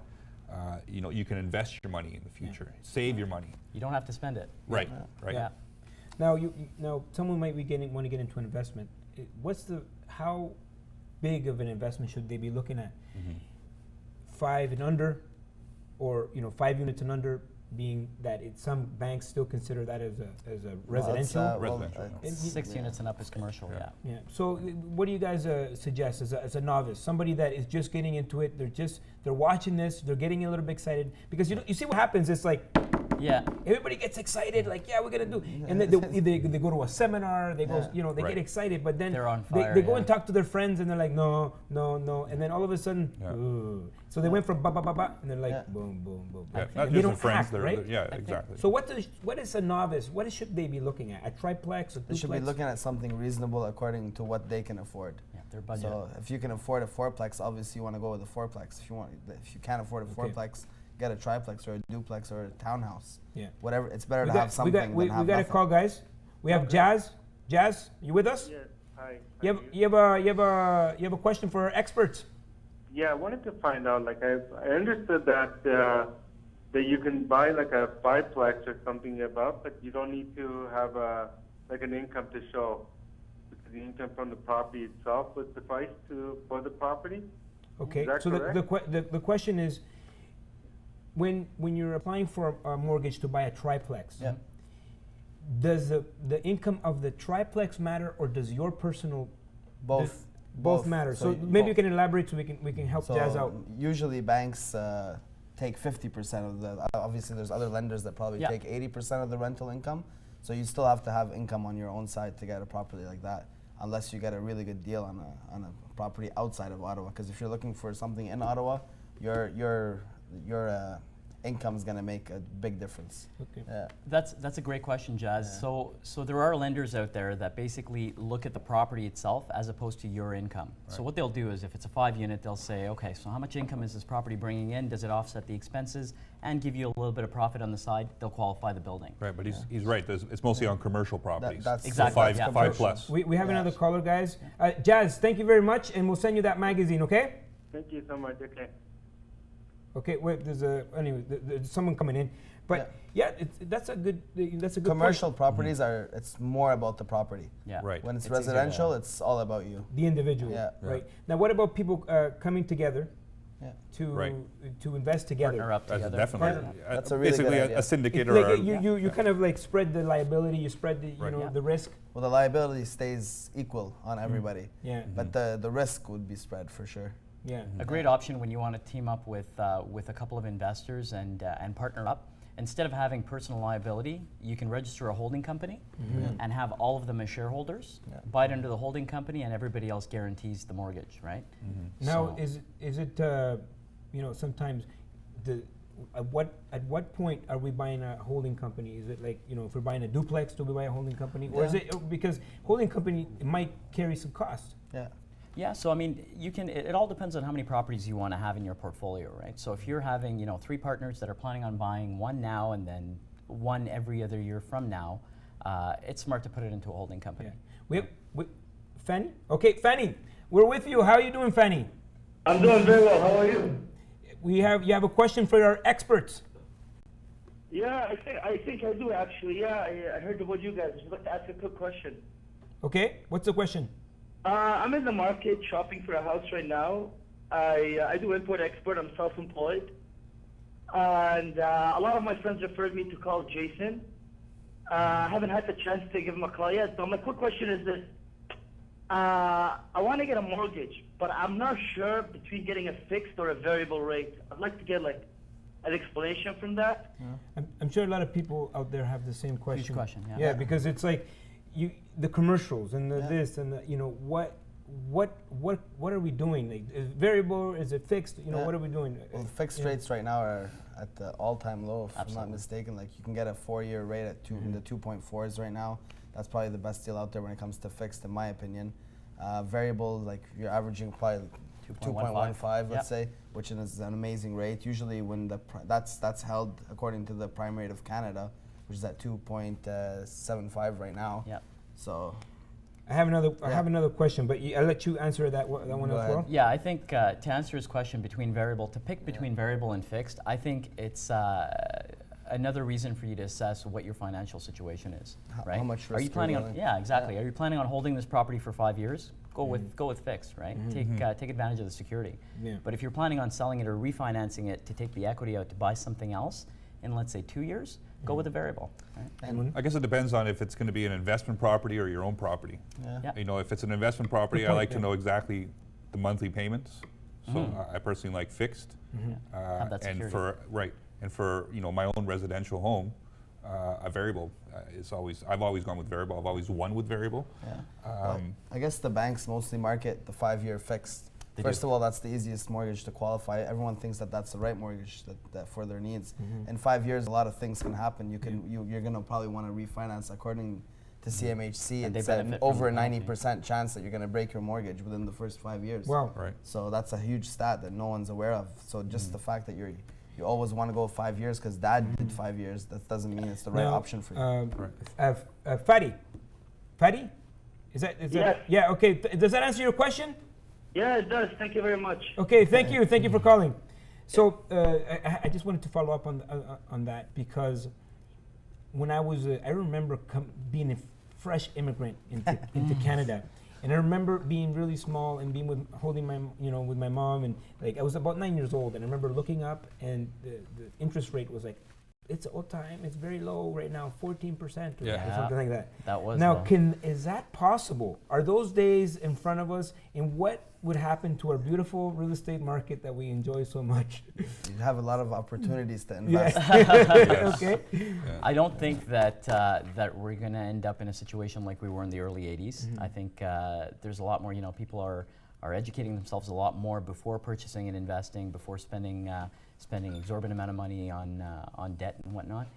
you can invest your money in the future, save your money. You don't have to spend it. Right, right. Yeah. Now, someone might be want to get into an investment. How big of an investment should they be looking at? 5 and under, or 5 units and under, being that some banks still consider that as a residential. Residential, no. 6 units and up is commercial. Yeah. Yeah. Yeah. So, what do you guys suggest as a novice, somebody that is just getting into it? They're watching this. They're getting a little bit excited because you see what happens. It's like Yeah. Everybody gets excited, like, yeah, we're gonna do. And then they go to a seminar, they go, you know, they Right. get excited, but then They're on they fire, go yeah. and talk to their friends, and they're like, no, no, no, and then all of a sudden, Yeah. ooh. So they went from ba ba ba ba, and they're like, Yeah. boom, boom, boom. Yeah, And not they just don't the friends. act, right? Yeah, exactly. So what is a novice? What should they be looking at? A triplex, a They should be duplex? looking at something reasonable according to what they can afford. Yeah, their budget. So if you can afford a fourplex, obviously you want to go with a fourplex. If you can't afford a Okay. fourplex, get a triplex or a duplex or a townhouse. Yeah. Whatever. It's better We to have something we than have got a nothing. call, guys. We have Jazz. Jazz, you with us? Yes, hi. You have a question for our experts. Yeah, I wanted to find out, like, I understood that that you can buy like a biplex or something above, but you don't need to have like an income to show, because the income from the property itself would suffice for the property. Okay. Is that So correct? the question is, when you're applying for a mortgage to buy a triplex, Yeah. does the income of the triplex matter, or does your personal Both. both matter? So maybe you can elaborate so we can help So Jazz out. usually banks take 50% of the. Obviously, there's other lenders that probably Yeah. take 80% of the rental income. So you still have to have income on your own side to get a property like that, unless you get a really good deal on a property outside of Ottawa. Because if you're looking for something in Ottawa, your income is going to make a big difference. Okay. Yeah. That's a great question, Jazz. Yeah. So there are lenders out there that basically look at the property itself as opposed to your income. So what they'll do is, if it's a 5-unit, they'll say, okay, so how much income is this property bringing in? Does it offset the expenses and give you a little bit of profit on the side? They'll qualify the building. Right, but he's right. It's mostly on commercial properties. that's So Exactly, five, yeah. five plus. We have Yeah. another caller, guys. Jazz, thank you very much, and we'll send you that magazine. Okay. Thank you so much. Okay. Okay. Wait. There's someone coming in, but yeah, that's a good Commercial point. properties it's more about the property. Yeah. Right. When it's It's easier to- residential, it's all about you. The individual. Yeah. Right. Now, what about people coming together Yeah. to to invest together? Partner up That's together. definitely That's a really basically good idea. a syndicate It's or like a, you kind of like spread the liability, you spread the Right. know Yeah. the risk. Well, the liability stays equal on everybody, Yeah. but the risk would be spread for sure. Yeah. A great option when you want to team up with a couple of investors and partner up. Instead of having personal liability, you can register a holding company and have all of them as shareholders. Yeah. Buy it under the holding company, and everybody else guarantees the mortgage, right? Now, So- is it sometimes at what point are we buying a holding company? Is it like, if we're buying a duplex, do we buy a holding company, or is Yeah. it because holding company might carry some cost? Yeah. Yeah, so I mean, you can. It all depends on how many properties you want to have in your portfolio, right? So if you're having, 3 partners that are planning on buying one now and then one every other year from now, it's smart to put it into a holding company. Yeah. We Fanny. Okay, Fanny, we're with you. How are you doing, Fanny? I'm doing very well. How are you? You have a question for our experts. Yeah, I think I do actually. Yeah, I heard about you guys. I'd like to ask a quick question. Okay, what's the question? I'm in the market shopping for a house right now. I do import-export. I'm self-employed. And a lot of my friends referred me to call Jason. I haven't had the chance to give him a call yet. So my quick question is this. I want to get a mortgage, but I'm not sure between getting a fixed or a variable rate. I'd like to get like an explanation from that. I'm sure a lot of people out there have the same question. Huge question, yeah. Yeah, because it's like the commercials and the Yeah. this and the, what are we doing? Like, is it variable? Is it fixed? Yeah. What are we doing? Well, fixed Yeah. rates right now are at the all-time low, if I'm Absolutely. not mistaken. Like you can get a 4-year rate at in the 2.4s right now. That's probably the best deal out there when it comes to fixed, in my opinion. Variable, like you're averaging probably 2.15, let's say, which is an amazing rate. Usually, when that's held according to the prime rate of Canada, which is at 2.75 right now. Yeah. So I have another question, but I'll let you answer that one Go as ahead. well. Yeah, I think to answer his question between variable and fixed, I think it's another reason for you to assess what your financial situation is, right? how much Are risk you you're planning on? willing- Yeah, exactly. Are you planning on holding this property for 5 years? Go with fixed, right? Take advantage of the security. Yeah. But if you're planning on selling it or refinancing it to take the equity out to buy something else in, let's say, 2 years, go with a variable. Right? and I guess it depends on if it's going to be an investment property or your own property. Yeah. If it's an investment property, I point, like to yeah. know exactly the monthly payments. So I personally like fixed. Have that And security. for right, And for my own residential home, a variable is always. I've always gone with variable. I've always won with variable. Yeah. Well, I guess the banks mostly market the 5-year fixed. They First do. of all, that's the easiest mortgage to qualify. Everyone thinks that that's the right mortgage that for their needs. In 5 years, a lot of things can happen. You're gonna probably want to refinance according to CMHC. And they It's benefit from over a the penalty. 90% chance that you're gonna break your mortgage within the first 5 years. Wow. Right. So that's a huge stat that no one's aware of. So just the fact that you always want to go 5 years because dad did 5 years, that doesn't mean it's the right Now, option for you. Fadi, is that? Yes. Yeah. Okay. Does that answer your question? Yeah, it does. Thank you very much. Okay. Thank you. Thank you for calling. So I just wanted to follow up on that because when I was, I remember being a fresh immigrant into Canada. And I remember being really small and being holding my, with my mom, and like I was about 9 years old, and I remember looking up, and the interest rate was like, it's all time, it's very low right now, 14% or Yeah. something like that. That was Now, low. is that possible? Are those days in front of us? And what would happen to our beautiful real estate market that we enjoy so much? You have a lot of opportunities to invest. Okay. I don't think that that we're going to end up in a situation like we were in the early 80s. I think there's a lot more, people are educating themselves a lot more before purchasing and investing, before spending exorbitant amount of money on debt and whatnot.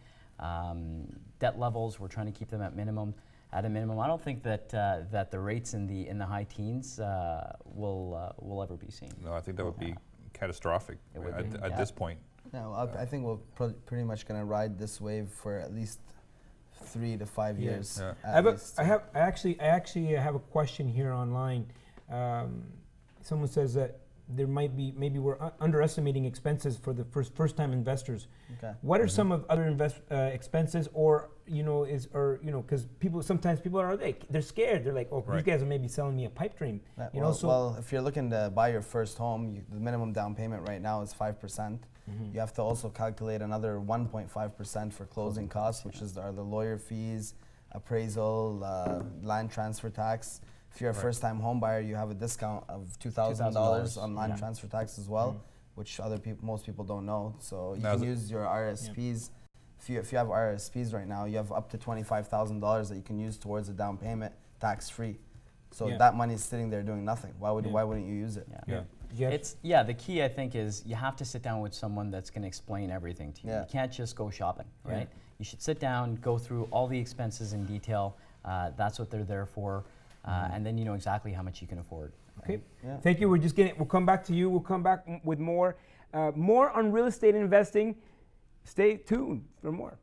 Debt levels, we're trying to keep them at a minimum. I don't think that that the rates in the high teens will ever be seen. No, I think that would be catastrophic It would be, at yeah. this point. No, I think we're pretty much going to ride this wave for at least 3 to 5 Yeah. years. Yeah. At least. I actually have a question here online. Someone says that there might be, maybe we're underestimating expenses for the first time investors. Okay. What are some of other expenses, or because sometimes people are like, they're scared. They're like, oh, Right. these guys are maybe selling me a pipe dream. Well, if you're looking to buy your first home, the minimum down payment right now is 5%. You have to also calculate another 1.5% for closing costs, which are the lawyer fees, appraisal, land transfer tax. If you're a first-time home buyer, you have a discount of $2,000 on land transfer tax as well, which most people don't know. So you Now can the- use your RSPs. If you have RSPs right now, you have up to $25,000 that you can use towards a down payment, tax-free. So Yeah. that money is sitting there doing nothing. Why wouldn't you use it? Yeah. The key I think is you have to sit down with someone that's going to explain everything to you. Yeah. You can't just go shopping, Yeah. right? You should sit down, go through all the expenses in detail. That's what they're there for, and then you know exactly how much you can afford. Okay. Yeah. Thank you. We'll come back to you. We'll come back with more on real estate investing. Stay tuned for more.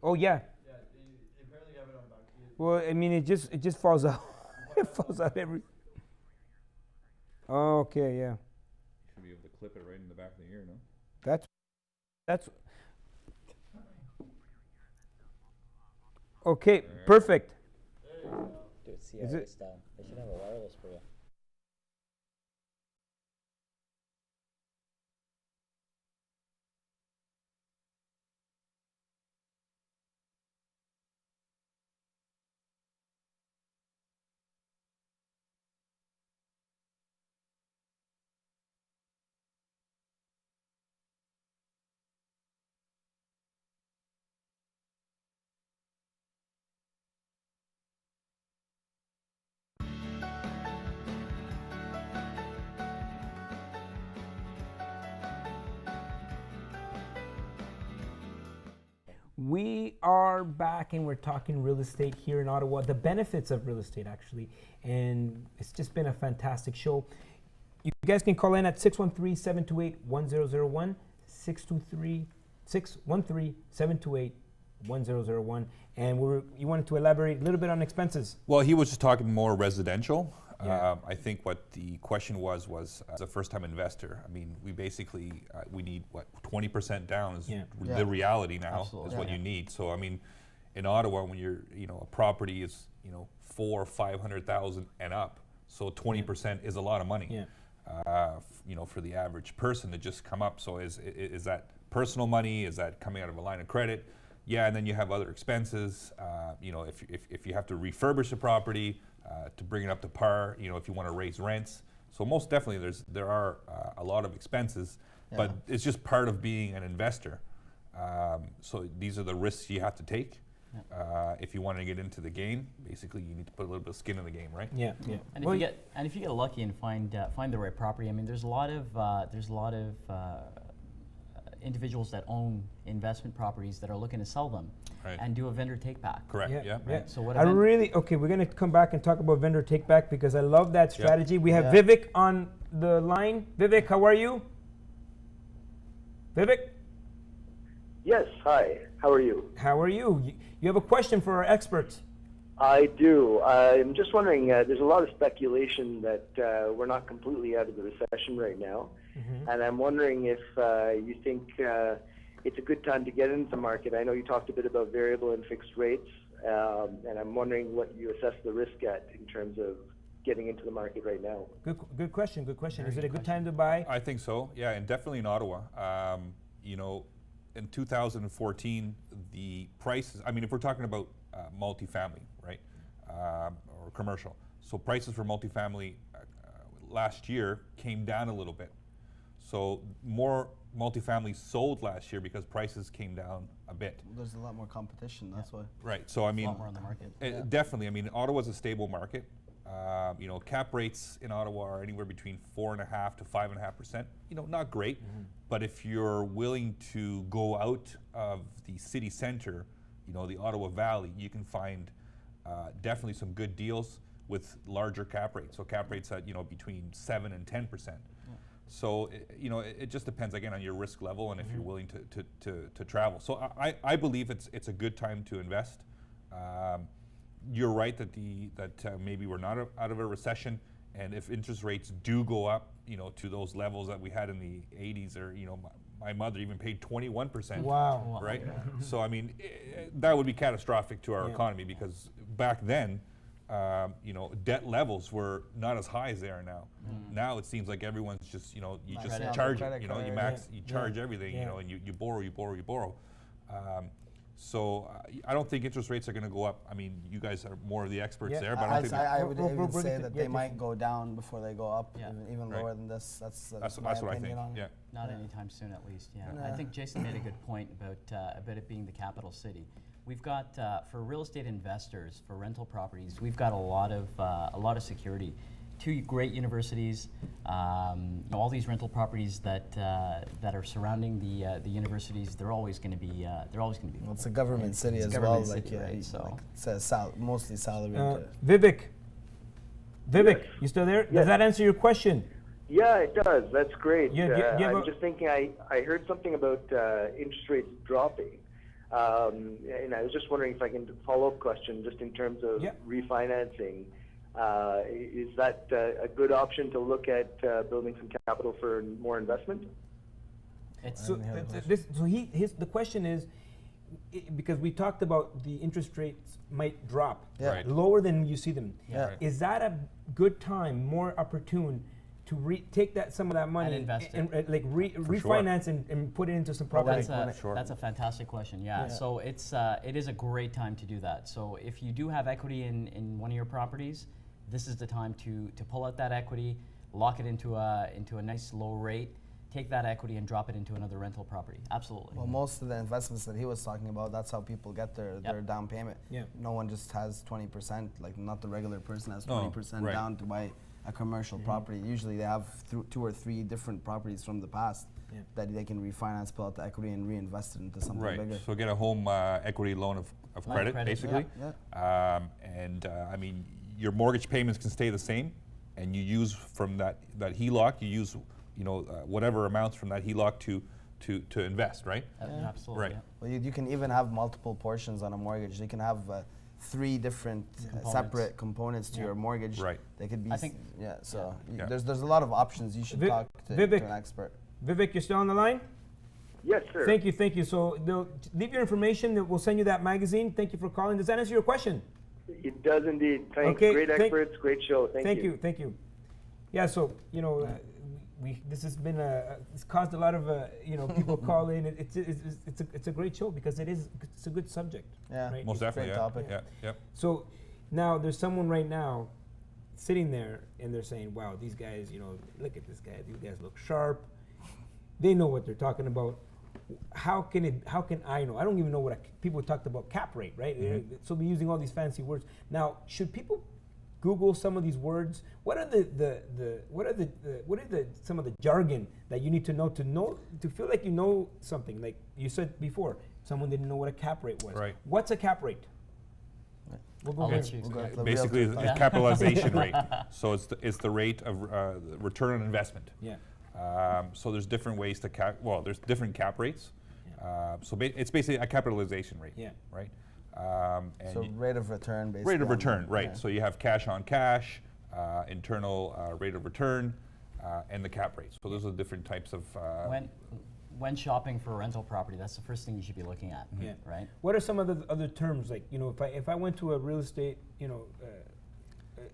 Oh yeah. Yeah, you apparently have it on back. Well, I mean, it just falls out. It falls out every. Okay, yeah. You should be able to clip it right in the back of the ear, no? That's. Okay, perfect. Do it Is CIA it- style. They should have a wireless for you. We are back and we're talking real estate here in Ottawa, the benefits of real estate actually. And it's just been a fantastic show. You guys can call in at 613-728-1001, 613-728-1001. And you wanted to elaborate a little bit on expenses. Well, he was just talking more residential. Yeah. I think what the question was as a first-time investor, I mean, we basically, we need, 20% down is Yeah. the reality now, Absolutely. is what Yeah. you need. So, I mean, in Ottawa, when you're, a property is, 400,000 or 500,000 and up, so 20% is a lot of money. Yeah. For the average person to just come up. So is that personal money? Is that coming out of a line of credit? Yeah, and then you have other expenses. If you have to refurbish a property to bring it up to par, if you want to raise rents. So most definitely there are a lot of expenses, but it's just part of being an investor. So these are the risks you have to take. If you want to get into the game, basically you need to put a little bit of skin in the game, right? Yeah, yeah. And if you get lucky and find the right property, I mean, there's a lot of individuals that own investment properties that are looking to sell them Right. and do a vendor take back. Correct. Yeah. Yeah. So what I event- really, okay, we're going to come back and talk about vendor take back because I love that strategy. We have Yeah. Vivek on the line. Vivek, how are you? Vivek, Yes, hi. How are you? how are you? You have a question for our experts. I do. I'm just wondering, there's a lot of speculation that we're not completely out of the recession right now. And I'm wondering if you think it's a good time to get into the market. I know you talked a bit about variable and fixed rates, and I'm wondering what you assess the risk at in terms of getting into the market right now. Good question, good question. Very Is it a good good time to buy? I think so. Yeah, and definitely in Ottawa. In 2014, the prices, I mean, if we're talking about multifamily, right, or commercial, so prices for multifamily last year came down a little bit. So more multifamily sold last year because prices came down a bit. There's a lot more competition. That's why. Right. So I A mean, lot more on the market. definitely. I mean, Ottawa's a stable market. Cap rates in Ottawa are anywhere between 4.5% to 5.5%. Not great, but if you're willing to go out of the city center, the Ottawa Valley, you can find definitely some good deals with larger cap rates. So cap rates at between 7 and 10%. So it just depends again on your risk level and if you're willing to travel. So I believe it's a good time to invest. You're right that maybe we're not out of a recession, and if interest rates do go up, to those levels that we had in the 80s, or my mother even paid 21%. Wow. Right. So I mean, that would be catastrophic to our economy because back then, debt levels were not as high as they are now. Now it seems like everyone's just you just Maxing out charge their it. credit You card. you charge everything. Yeah. And you borrow. So I don't think interest rates are going to go up. I mean, you guys are more of the experts Yeah, there, but I don't think I would We'll even bring say it to- that yeah, they might go down before they go up, Yeah. even Right. lower than this. That's that's my what I opinion think. on it. Yeah. Not anytime soon, at least. Yeah, I Yeah. think Jason made a good point about it being the capital city. We've got for real estate investors for rental properties. We've got a lot of security. 2 great universities. All these rental properties that are surrounding the universities. They're always going to be. Well, it's a government city It's a as government well. city, Like, right? yeah, So- like it's a mostly salaried. Vivek, Yes. you still there? Does Yes. that answer your question? Yeah, it does. That's great. Yeah, do you have I'm a- just thinking, I heard something about interest rates dropping. And I was just wondering if I can follow-up question just in terms of Yeah. refinancing. Is that a good option to look at building some capital for more investment? It's So, the question is, because we talked about the interest rates might drop Yeah. Right. lower than you see them. Yeah. Right. Is that a good time, more opportune, to take some of that money invest and, it. refinance and put it into some property? That's a fantastic question. Yeah. So it is a great time to do that. So if you do have equity in one of your properties, this is the time to pull out that equity, lock it into a nice low rate, take that equity and drop it into another rental property. Absolutely. Well, most of the investments that he was talking about, that's how people get their down payment. Yeah. No one just has 20%. Like, not the regular person has No, 20% right. down to buy a commercial property. Usually they have 2 or 3 different properties from the past that they can refinance, pull out the equity, and reinvest it into something Right. bigger. So get a home equity loan of Line of credit, credit, basically. Yeah. I mean, your mortgage payments can stay the same, and you use from that HELOC, you use whatever amounts from that HELOC to invest, right? Absolutely. Right. Yeah. Well, you can even have multiple portions on a mortgage. You can have 3 different Components. separate components to your mortgage. Right. They could be. I think- So Yeah. there's a lot of options. You should talk to Vivek. an expert. Vivek, you're still on the line? Yes, sir. Thank you. So they'll leave your information. We'll send you that magazine. Thank you for calling. Does that answer your question? It does indeed. Thanks. Okay, Great experts. Great show. Thank you. Thank you. Yeah, so, this has been it's caused a lot of, people call in. It's a great show because it's a good subject. Yeah. Right? Most It's a great definitely, topic. yeah. So now there's someone right now sitting there and they're saying, wow, these guys, look at this guy. These guys look sharp. They know what they're talking about. How can I know? I don't even know what people talked about cap rate, right? So we're using all these fancy words. Now, should people Google some of these words? What are some of the jargon that you need to know to feel like you know something? Like you said before, someone didn't know what a cap rate was. Right. What's a cap rate? We'll go I'll here. let you We'll go explain. to the Basically, realtor. it's capitalization rate. So it's the rate of return on investment. Yeah. So there's different ways to there's different cap rates. It's basically a capitalization rate. Yeah. Right. And So rate of return, basically. rate of on- return, right? yeah. So you have cash on cash, internal rate of return, and the cap rate. So those are the different types of. When shopping for a rental property, that's the first thing you should be looking at, Yeah. right? What are some of the other terms? Like, if I went to a real estate,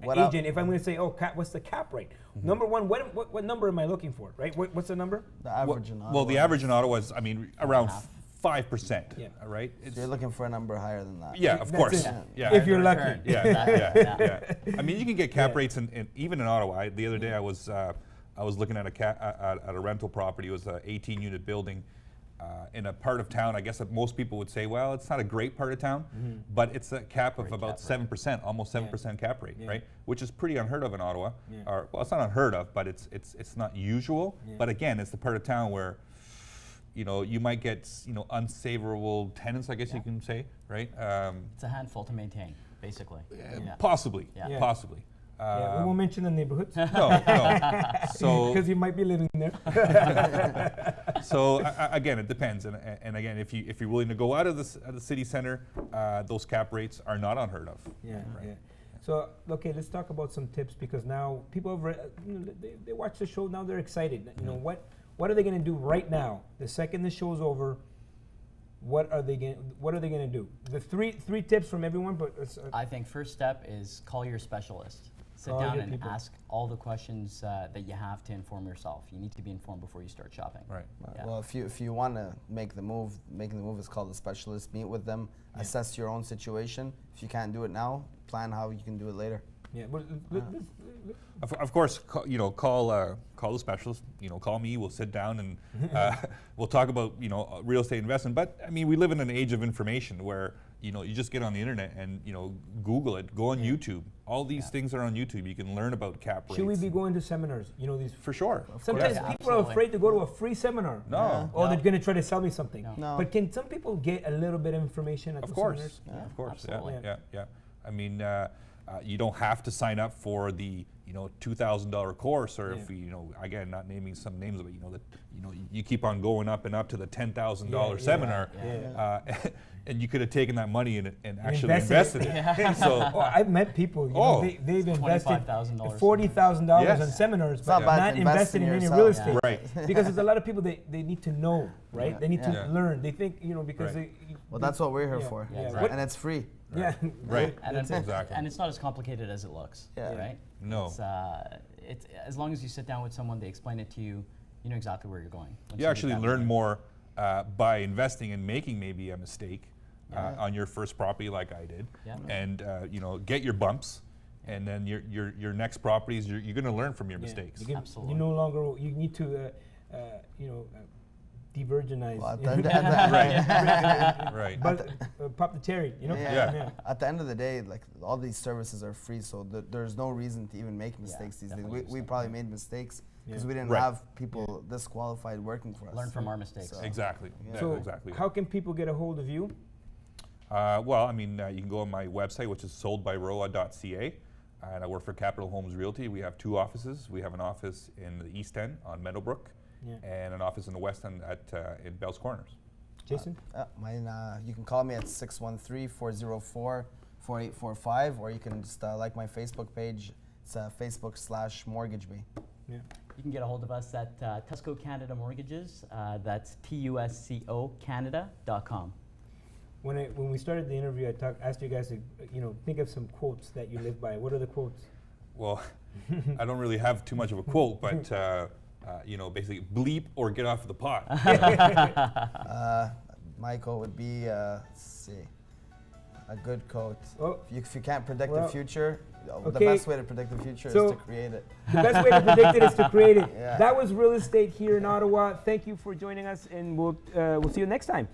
What up? agent, if I'm going to say, what's the cap rate? Number one, what number am I looking for, right? What's the number? The average in Well, the Ottawa average in Ottawa is, around half. 5%. Yeah. Right. So you're looking for a number higher than that. Yeah, of That's course. it. Yeah. If you're The lucky. return. Yeah. I mean, you can get cap Yeah. rates even in Ottawa. The other day, I was looking at a rental property. It was an 18-unit building in a part of town. I guess that most people would say, well, it's not a great part of town, but it's a cap of Great about cap rate. 7%, almost 7% cap rate, Yeah. right? Which is pretty unheard of in Ottawa. Yeah. Or, well, it's not unheard of, but it's not usual. Yeah. But again, it's the part of town where you might get unfavorable tenants, I guess you can say, right? It's a handful to maintain, basically. Yeah. Possibly, Yeah. Yeah. possibly. Yeah, we won't mention the neighborhoods No. So because you might be living there. again, it depends, and again, if you're willing to go out of the city center, those cap rates are not unheard of. Yeah, Right. yeah. So, okay, let's talk about some tips because now people have they watch the show, now they're excited. What are they going to do right now? The second the show's over, what are they going to do? The three tips from everyone, but I think first step is call your specialist. Sit Call down your and people. ask all the questions that you have to inform yourself. You need to be informed before you start shopping. Right. Yeah. Well, if you want to make the move, making the move is called a specialist. Meet with them, assess your own situation. If you can't do it now, plan how you can do it later. yeah, but Of course, call the specialist. Call me. We'll sit down and we'll talk about real estate investment. But I mean, we live in an age of information where you just get on the internet and Google it. Go on YouTube. All these things are on YouTube. You can learn about cap rates. should we be going to seminars? These. For sure. Sometimes Yeah, people are absolutely. afraid to go to a free seminar. No. Or No. they're going to try to sell me something. No. No. But can some people get a little bit of information at Of the course. seminars? Yeah, Of course. absolutely. Yeah. I mean, you don't have to sign up for the $2,000 course, or if again, not naming some names, but you keep on going up and up to the $10,000 Yeah, seminar, yeah. and you could have taken that money and actually Invested invested it. So Oh, I've met people. They've invested $25,000. $40,000 Yes. on seminars, It's but not bad not to invest invested in in any yourself. real Yeah. estate. Right. Because there's a lot of people they need to know, right? Yeah. They need to Yeah. learn. They think because Right. Well, that's what we're here Yeah. for. Yeah. Yeah, What- And it's free. yeah. Right. And, That's it's, Exactly. and it's not as complicated as it looks, Yeah. right? No. It's as long as you sit down with someone, they explain it to you, you know exactly where you're going. Once You get actually that learn moving. more by investing and making maybe a mistake on your first property, like I did, Yeah. and get your bumps, and then your next properties you're going to learn from your Yeah. mistakes. You Absolutely. no longer you need to de-virginize. Well, at you the know? end- at the- Right. But pop the cherry, you know? Yeah. At the end of the day, like all these services are free, so there's no reason to even make mistakes these days. definitely We probably made mistakes because Yeah. we didn't Right. have people this qualified working for us. Learn from our mistakes. So- Exactly. Yeah. Yeah, So exactly. how can people get a hold of you? Well, I mean, you can go on my website, which is soldbyroa.ca, and I work for Capital Homes Realty. We have 2 offices. We have an office in the East End on Meadowbrook, Yeah. and an office in the West End at in Bell's Corners. Jason? Mine, you can call me at 613-404-4845, or you can just like my Facebook page. It's Facebook/MortgageBee. Yeah. You can get a hold of us at Tusco Canada Mortgages. That's TUSCO Canada.com. When we started the interview, I asked you guys to think of some quotes that you live by. What are the quotes? Well, I don't really have too much of a quote, but basically bleep or get off the pot. My quote would be, let's see, a good quote. Oh. If you can't predict Well, the future, the okay. best way to predict the future So- is to create it. The best way to predict it is to create it. Yeah. That was real estate here in Ottawa. Thank you for joining us, and we'll see you next time.